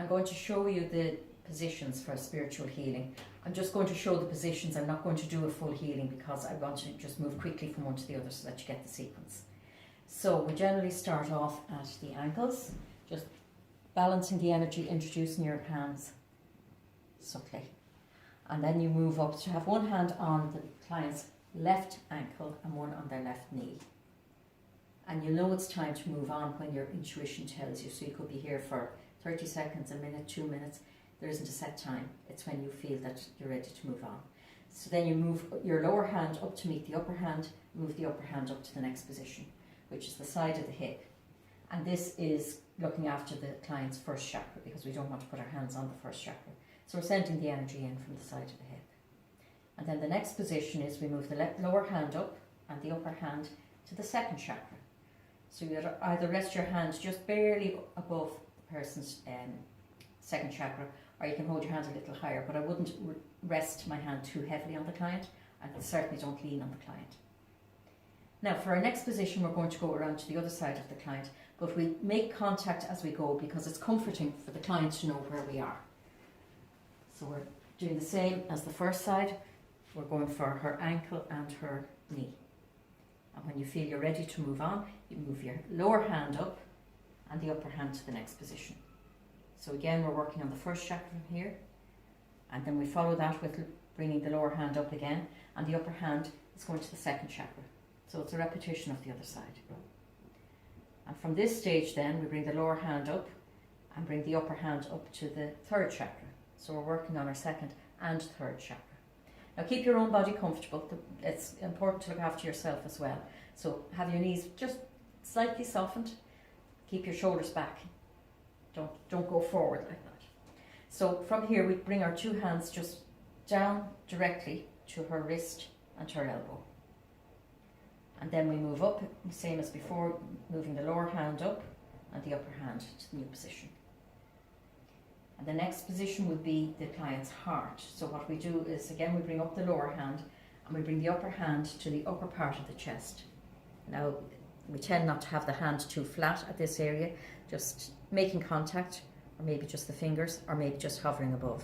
I'm going to show you the positions for spiritual healing. I'm just going to show the positions. I'm not going to do a full healing because I want to just move quickly from one to the other so that you get the sequence. So we generally start off at the ankles, just balancing the energy, introducing your hands subtly. And then you move up to have one hand on the client's left ankle and one on their left knee. And you know it's time to move on when your intuition tells you. So you could be here for 30 seconds, a minute, 2 minutes. There isn't a set time. It's when you feel that you're ready to move on. So then you move your lower hand up to meet the upper hand, move the upper hand up to the next position, which is the side of the hip. And this is looking after the client's first chakra because we don't want to put our hands on the first chakra. So we're sending the energy in from the side of the hip. And then the next position is we move the lower hand up and the upper hand to the second chakra. So you either rest your hands just barely above the person's second chakra, or you can hold your hands a little higher, but I wouldn't rest my hand too heavily on the client, and certainly don't lean on the client. Now for our next position, we're going to go around to the other side of the client, but we make contact as we go because it's comforting for the client to know where we are. So we're doing the same as the first side. We're going for her ankle and her knee. And when you feel you're ready to move on, you move your lower hand up and the upper hand to the next position. So again, we're working on the first chakra here, and then we follow that with bringing the lower hand up again, and the upper hand is going to the second chakra. So it's a repetition of the other side. And from this stage then, we bring the lower hand up and bring the upper hand up to the third chakra. So we're working on our second and third chakra. Now keep your own body comfortable. It's important to look after yourself as well. So have your knees just slightly softened. Keep your shoulders back. Don't go forward like that. So from here we bring our two hands just down directly to her wrist and her elbow. And then we move up, same as before, moving the lower hand up and the upper hand to the new position. And the next position would be the client's heart. So what we do is, again, we bring up the lower hand and we bring the upper hand to the upper part of the chest. Now, we tend not to have the hand too flat at this area, just making contact, or maybe just the fingers, or maybe just hovering above.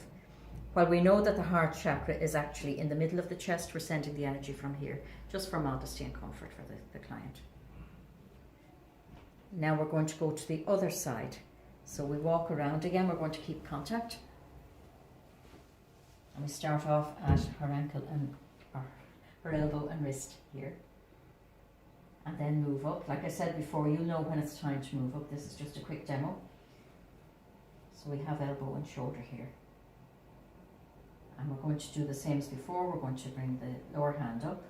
While we know that the heart chakra is actually in the middle of the chest, we're sending the energy from here, just for modesty and comfort for the client. Now we're going to go to the other side. So we walk around again, we're going to keep contact. And we start off at her ankle and her elbow and wrist here. And then move up. Like I said before, you'll know when it's time to move up. This is just a quick demo. So we have elbow and shoulder here. And we're going to do the same as before. We're going to bring the lower hand up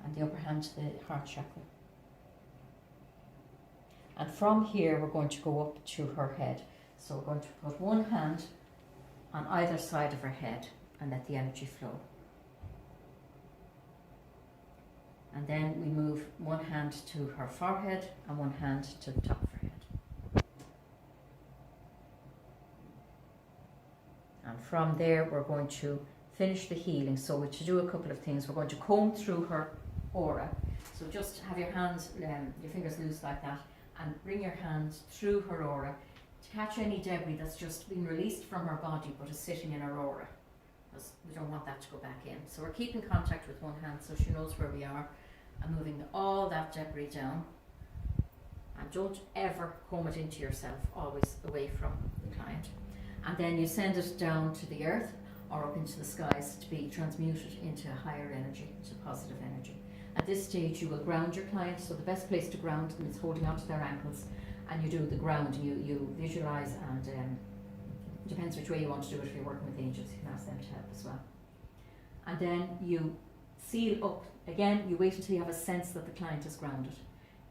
and the upper hand to the heart chakra. And from here, we're going to go up to her head. So we're going to put one hand on either side of her head and let the energy flow. And then we move one hand to her forehead and one hand to the top of her head. And from there, we're going to finish the healing. So to do a couple of things, we're going to comb through her aura. So just have your hands, your fingers loose like that, and bring your hands through her aura to catch any debris that's just been released from her body but is sitting in her aura, because we don't want that to go back in. So we're keeping contact with one hand so she knows where we are, and moving all that debris down. And don't ever comb it into yourself, always away from the client. And then you send it down to the earth or up into the skies to be transmuted into higher energy, to positive energy. At this stage you will ground your client, so the best place to ground them is holding onto their ankles, and you do the ground, you visualise, and it depends which way you want to do it. If you're working with angels, you can ask them to help as well. And then you seal up, again you wait until you have a sense that the client is grounded.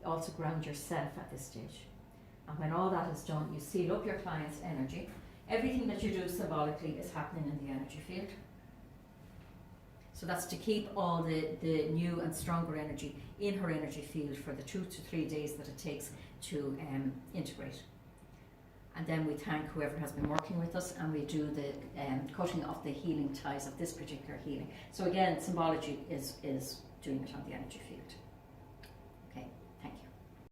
You also ground yourself at this stage. And when all that is done, you seal up your client's energy. Everything that you do symbolically is happening in the energy field. So that's to keep all the new and stronger energy in her energy field for the 2 to 3 days that it takes to integrate. And then we thank whoever has been working with us, and we do the cutting of the healing ties of this particular healing. So again, symbology is doing it on the energy field.